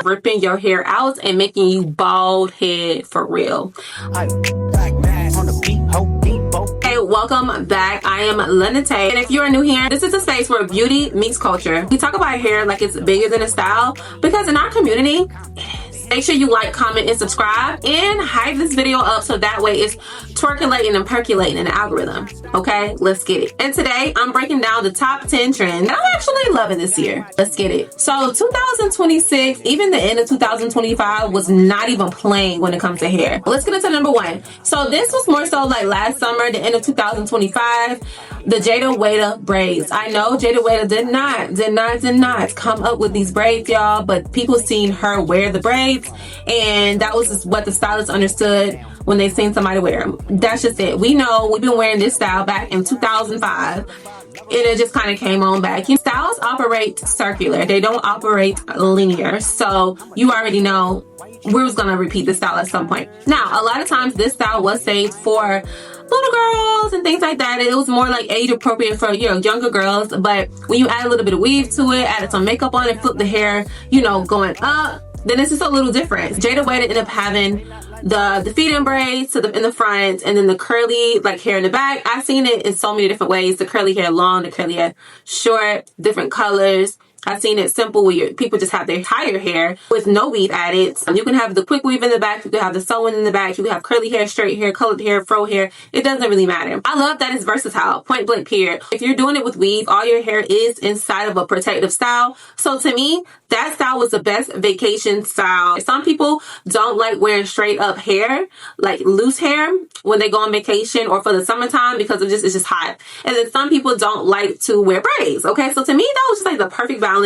ripping your hair out and making you bald head for real. Hey, welcome back. I am Tayy, and if you are new here, this is a space where beauty meets culture. We talk about hair like it's bigger than a style, because in our community, it is. Make sure you like, comment, and subscribe, and hype this video up so that way it's twerculating and percolating in the algorithm. Okay, let's get it. And today I'm breaking down the top 10 trends that I'm actually loving this year. Let's get it. So 2026, even the end of 2025 was not even playing when it comes to hair. Let's get into number one. So this was more so like last summer, the end of 2025, the Jada Waya braids. I know Jada Waya did not come up with these braids, y'all, but people seen her wear the braids, and that was just what the stylist understood when they seen somebody wear them. That's just it. We know we've been wearing this style back in 2005, and it just kind of came on back. Styles operate circular. They don't operate linear. So you already know we was going to repeat the style at some point. Now, a lot of times this style was saved for little girls and things like that. It was more like age appropriate for, you know, younger girls. But when you add a little bit of weave to it, added some makeup on it, flip the hair, you know, going up, then it's just a little different. Jada Waya ended up having the feed-in braids in the front, and then the curly like hair in the back. I've seen it in so many different ways. The curly hair long, the curly hair short, different colors. I've seen it simple where people just have their higher hair with no weave added. You can have the quick weave in the back. You can have the sewing in the back. You can have curly hair, straight hair, colored hair, fro hair. It doesn't really matter. I love that it's versatile. Point blank period. If you're doing it with weave, all your hair is inside of a protective style. So to me, that style was the best vacation style. Some people don't like wearing straight up hair, like loose hair, when they go on vacation or for the summertime, because it's just hot. And then some people don't like to wear braids. Okay, so to me, that was just like the perfect balance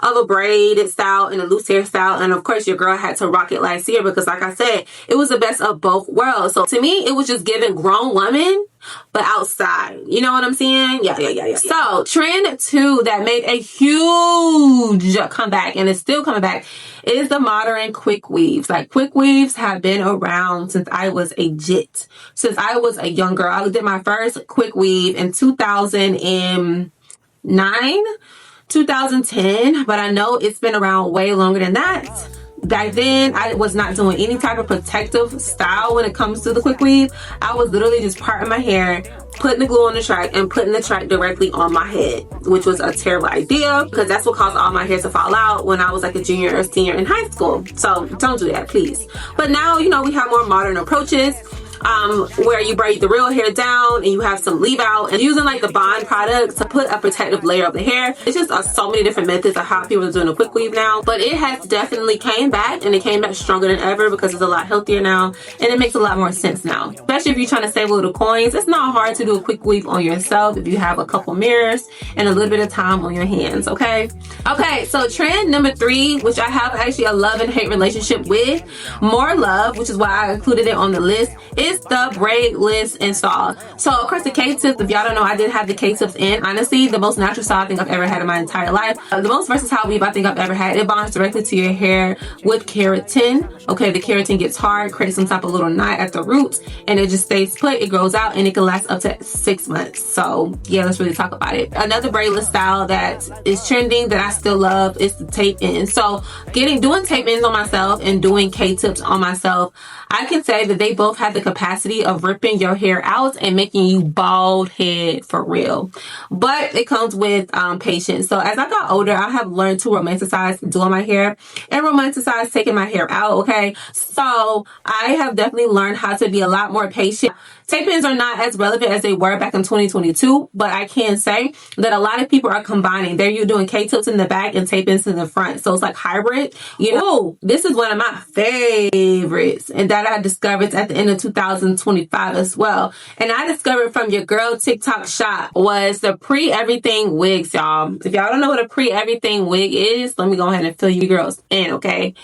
of a braided style and a loose hairstyle. And of course, your girl had to rock it last year because, like I said, it was the best of both worlds. So to me, it was just giving grown woman, but outside. You know what I'm saying? Yeah. So trend 2 that made a huge comeback, and it's still coming back, is the modern quick weaves. Like, quick weaves have been around since I was a jit. Since I was a young girl. I did my first quick weave in 2009, 2010, but I know it's been around way longer than that. Back then, I was not doing any type of protective style when it comes to the quick weave. I was literally just parting my hair, putting the glue on the track, and putting the track directly on my head, which was a terrible idea because that's what caused all my hair to fall out when I was like a junior or senior in high school. So don't do that, please. But now, you know, we have more modern approaches. Where you braid the real hair down and you have some leave out, and using like the bond product to put a protective layer of the hair. It's just so many different methods of how people are doing a quick weave now, but it has definitely came back, and it came back stronger than ever because it's a lot healthier now, and it makes a lot more sense now, especially if you're trying to save a little coins. It's not hard to do a quick weave on yourself if you have a couple mirrors and a little bit of time on your hands. Okay, so trend number 3, which I have actually a love and hate relationship with, more love, which is why I included it on the list, is the Braidless install. So of course the K-tips, if y'all don't know, I did have the K-tips in. Honestly, the most natural style I think I've ever had in my entire life. The most versatile weave I think I've ever had. It bonds directly to your hair with keratin. Okay, the keratin gets hard, creates some type of little knot at the roots, and it just stays put. It grows out, and it can last up to 6 months. So yeah, let's really talk about it. Another braidless style that is trending that I still love is the tape in. So doing tape ins on myself and doing K-tips on myself, I can say that they both have the capacity of ripping your hair out and making you bald head for real. But it comes with patience. So as I got older, I have learned to romanticize doing my hair and romanticize taking my hair out, okay? So I have definitely learned how to be a lot more patient. Tape-ins are not as relevant as they were back in 2022, but I can say that a lot of people are combining. You're doing K-tips in the back and tape-ins in the front. So it's like hybrid. You know, this is one of my favorites, and that I discovered at the end of 2025 as well. And I discovered from your girl TikTok shop was the pre-everything wigs, y'all. If y'all don't know what a pre-everything wig is, let me go ahead and fill you girls in, okay?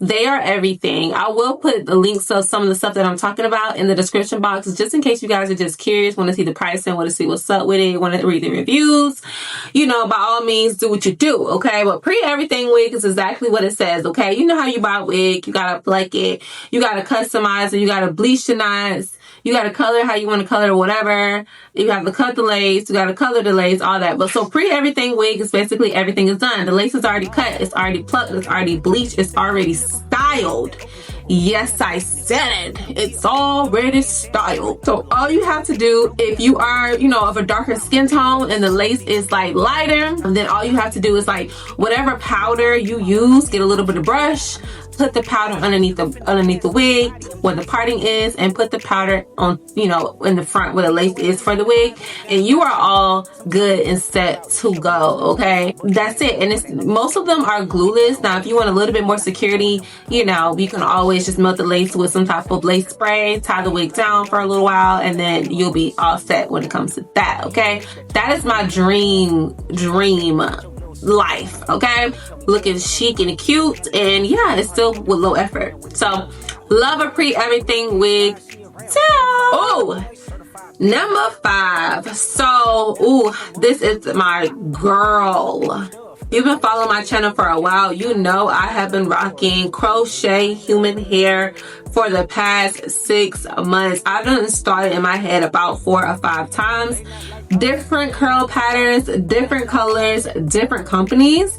They are everything. I will put the links of some of the stuff that I'm talking about in the description box, just in case you guys are just curious, want to see the pricing, want to see what's up with it, want to read the reviews. You know, by all means, do what you do, okay? But pre-everything wig is exactly what it says, okay? You know how you buy a wig, you gotta pluck it, you gotta customize it, you gotta bleach the knots, You got to color how you want to color, whatever. You have to cut the lace. You got to color the lace, all that. But so pre-everything wig is basically everything is done. The lace is already cut. It's already plucked. It's already bleached. It's already styled. Yes, I said it. It's already styled. So all you have to do, if you are, you know, of a darker skin tone and the lace is like lighter, then all you have to do is like whatever powder you use, get a little bit of brush, put the powder underneath the wig where the parting is, and put the powder on, you know, in the front where the lace is for the wig, and you are all good and set to go. Okay, that's it. And it's, most of them are glueless. Now if you want a little bit more security, you know, you can always just melt the lace with some type of lace spray, tie the wig down for a little while, and then you'll be all set when it comes to that. Okay, that is my dream life. Okay, looking chic and cute, and yeah, it's still with low effort. So love a pre-everything wig. Oh, number 5. So this is my girl. You've been following my channel for a while. You know I have been rocking crochet human hair for the past 6 months. I've done started in my head about 4 or 5 times. Different curl patterns, different colors, different companies.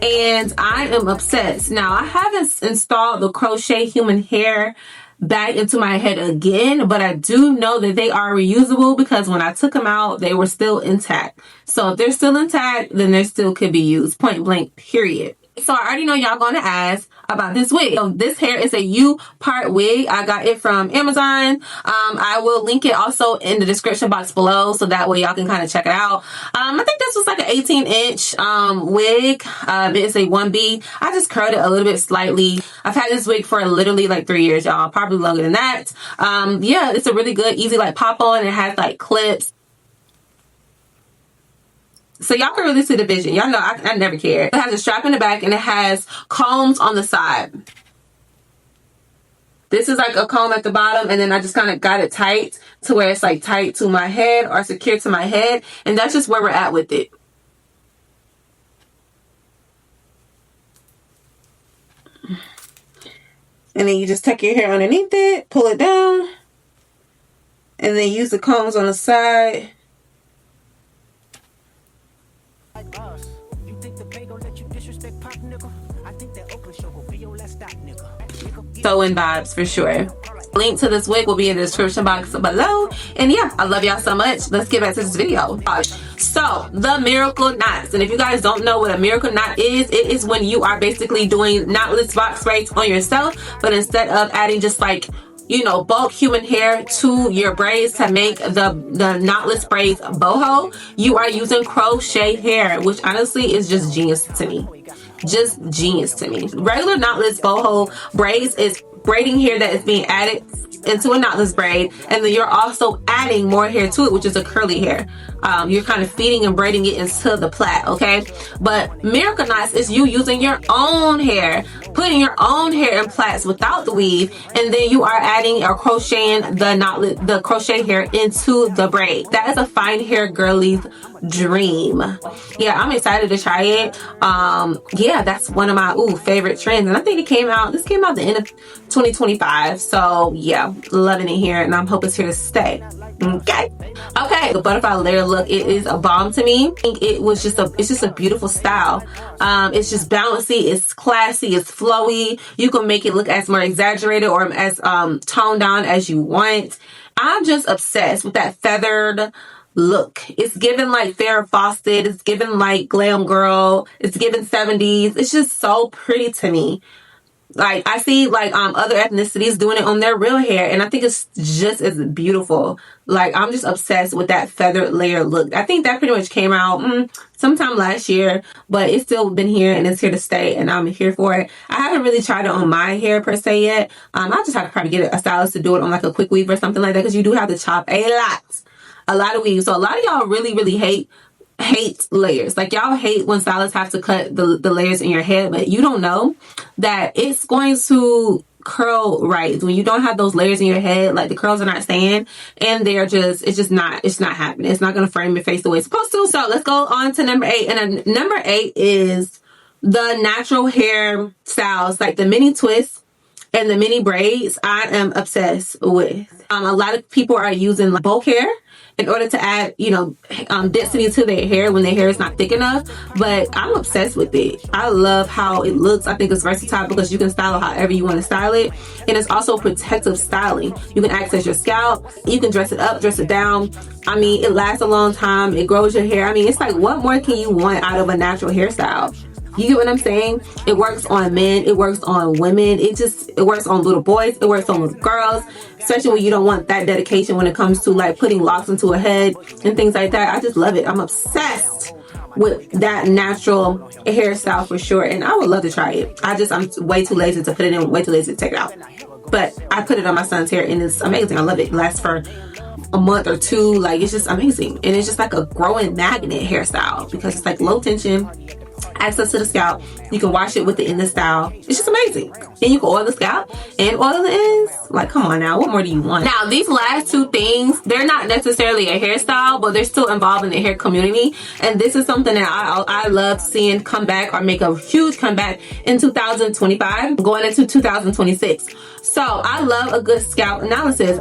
And I am obsessed. Now, I haven't installed the crochet human hair back into my head again, but I do know that they are reusable because when I took them out, they were still intact. So if they're still intact, then they still could be used, point blank, period. So I already know y'all gonna ask about this wig. So this hair is a U-part wig. I got it from Amazon. I will link it also in the description box below, so that way y'all can kind of check it out. I think this was like an 18-inch wig. It's a 1B. I just curled it a little bit slightly. I've had this wig for literally like 3 years, y'all. Probably longer than that. Yeah, it's a really good, easy like pop on. It has like clips. So y'all can really see the vision. Y'all know I never cared. It has a strap in the back and it has combs on the side. This is like a comb at the bottom, and then I just kind of got it tight to where it's like tight to my head or secure to my head. And that's just where we're at with it. And then you just tuck your hair underneath it, pull it down, and then use the combs on the side. Sewing vibes for sure. Link to this wig will be in the description box below. And yeah, I love y'all so much. Let's get back to this video. So the miracle knots, and if you guys don't know what a miracle knot is, it is when you are basically doing knotless box braids on yourself, but instead of adding just like, you know, bulk human hair to your braids to make the knotless braids boho, you are using crochet hair, which honestly is just genius to me. Just genius to me. Regular knotless boho braids is braiding hair that is being added into a knotless braid, and then you're also adding more hair to it, which is a curly hair. You're kind of feeding and braiding it into the plait, okay? But miracle knots is you using your own hair, putting your own hair in plaits without the weave, and then you are adding or crocheting the crochet hair into the braid. That is a fine hair girly's dream. Yeah, I'm excited to try it. Yeah, that's one of my favorite trends, and I think this came out the end of 2025. So yeah, loving it here, and I hope it's here to stay. Okay, the butterfly layer look, it is a bomb to me. I think it's just a beautiful style. It's just bouncy, it's classy, it's flowy. You can make it look as more exaggerated or as toned down as you want. I'm just obsessed with that feathered look. It's given like Farrah Fawcett, it's given like glam girl, it's given 70s. It's just so pretty to me. Like I see like other ethnicities doing it on their real hair, and I think it's just as beautiful. Like I'm just obsessed with that feathered layer look. I think that pretty much came out sometime last year, but it's still been here and it's here to stay, and I'm here for it. I haven't really tried it on my hair per se yet. I'll just have to probably get a stylist to do it on like a quick weave or something like that, because you do have to chop a lot of weaves. So a lot of y'all really hate layers. Like y'all hate when stylists have to cut the layers in your head, but you don't know that it's going to curl right when you don't have those layers in your head. Like the curls are not staying, and it's not happening. It's not going to frame your face the way it's supposed to. So let's go on to number 8, and number 8 is the natural hair styles, like the mini twists and the mini braids I am obsessed with. A lot of people are using like bulk hair in order to add, you know, density to their hair when their hair is not thick enough. But I'm obsessed with it. I love how it looks. I think it's versatile because you can style it however you want to style it. And it's also protective styling. You can access your scalp. You can dress it up, dress it down. I mean, it lasts a long time. It grows your hair. I mean, it's like, what more can you want out of a natural hairstyle? You get what I'm saying? It works on men. It works on women. It works on little boys. It works on little girls, especially when you don't want that dedication when it comes to like putting locks into a head and things like that. I just love it. I'm obsessed with that natural hairstyle for sure. And I would love to try it. I'm way too lazy to put it in, way too lazy to take it out. But I put it on my son's hair and it's amazing. I love it. It lasts for a month or two. Like, it's just amazing. And it's just like a growing magnet hairstyle because it's like low tension, access to the scalp. You can wash it with the in the style. It's just amazing. And you can oil the scalp and oil the ends. Like, come on now, what more do you want? Now, these last two things, they're not necessarily a hairstyle, but they're still involved in the hair community. And this is something that I love seeing come back or make a huge comeback in 2025, going into 2026. So I love a good scalp analysis.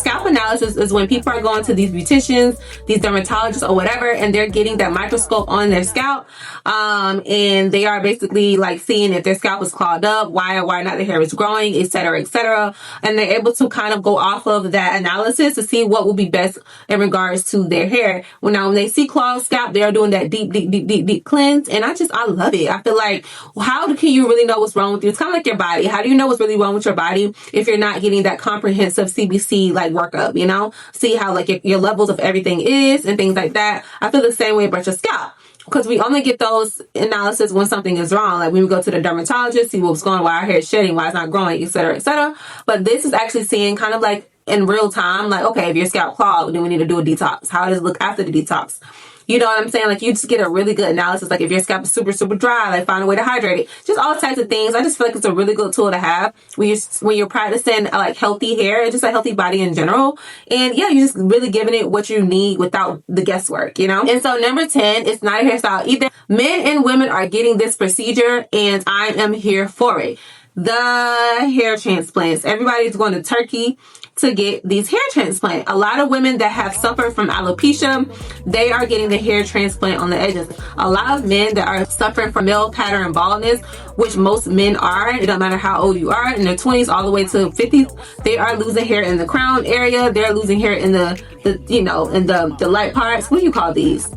Scalp analysis is when people are going to these beauticians, these dermatologists or whatever, and they're getting that microscope on their scalp. And they are basically like seeing if their scalp is clogged up, why not the hair is growing, etc., etc. And they're able to kind of go off of that analysis to see what will be best in regards to their hair. When they see clogged scalp, they are doing that deep cleanse. And I love it. I feel like, how can you really know what's wrong with you? It's kind of like your body. How do you know what's really wrong with your body if you're not getting that comprehensive CBC like workup, you know? See how like your levels of everything is and things like that. I feel the same way about your scalp. Because we only get those analysis when something is wrong. Like when we go to the dermatologist, see what's going on, why our hair is shedding, why it's not growing, etc., etc. But this is actually seeing kind of like in real time, like, okay, if your scalp clogged, then we need to do a detox. How does it look after the detox? You know what I'm saying? Like, you just get a really good analysis. Like, if your scalp is super, super dry, like, find a way to hydrate it. Just all types of things. I just feel like it's a really good tool to have when you're practicing, like, healthy hair, just a healthy body in general. And, yeah, you're just really giving it what you need without the guesswork, you know? And so, number 10, it's not a hairstyle either. Men and women are getting this procedure, and I am here for it. The hair transplants. Everybody's going to Turkey to get these hair transplants. A lot of women that have suffered from alopecia, they are getting the hair transplant on the edges. A lot of men that are suffering from male pattern baldness, which most men are, it don't matter how old you are, in their 20s all the way to 50s, they are losing hair in the crown area. They're losing hair in the light parts. What do you call these?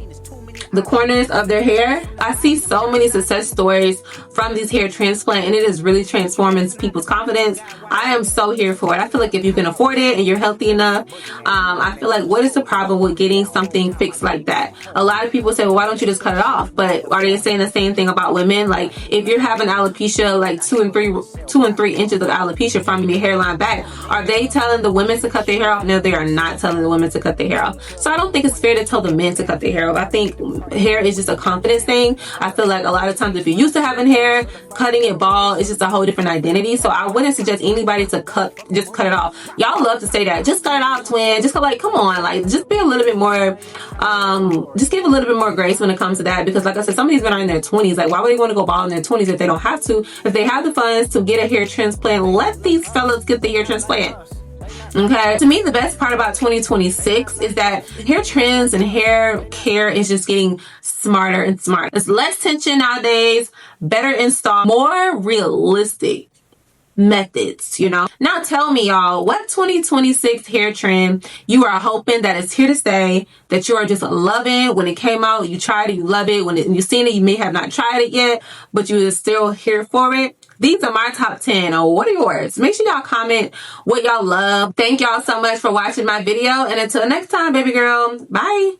The corners of their hair. I see so many success stories from these hair transplant, and it is really transforming people's confidence. I am so here for it. I feel like if you can afford it and you're healthy enough, I feel like, what is the problem with getting something fixed like that? A lot of people say, well, why don't you just cut it off? But are they saying the same thing about women? Like, if you're having alopecia, like 2 and 3 inches of alopecia from your hairline back, are they telling the women to cut their hair off? No, they are not telling the women to cut their hair off. So I don't think it's fair to tell the men to cut their hair off. I think hair is just a confidence thing. I feel like a lot of times if you're used to having hair, cutting it bald is just a whole different identity. So I wouldn't suggest anybody to just cut it off. Y'all love to say that. Just cut it off, twin. Just like, come on, like, just be a little bit more, just give a little bit more grace when it comes to that. Because like I said, some of these men are in their 20s. Like, why would they want to go bald in their 20s if they don't have to? If they have the funds to get a hair transplant, let these fellas get the hair transplant. Okay, to me, the best part about 2026 is that hair trends and hair care is just getting smarter and smarter. There's less tension nowadays, better install, more realistic methods, you know? Now tell me, y'all, what 2026 hair trend you are hoping that is here to stay, that you are just loving? When it came out, you tried it, you love it. When you've seen it, you may have not tried it yet, but you are still here for it. These are my top 10. What are yours? Make sure y'all comment what y'all love. Thank y'all so much for watching my video. And until next time, baby girl, bye.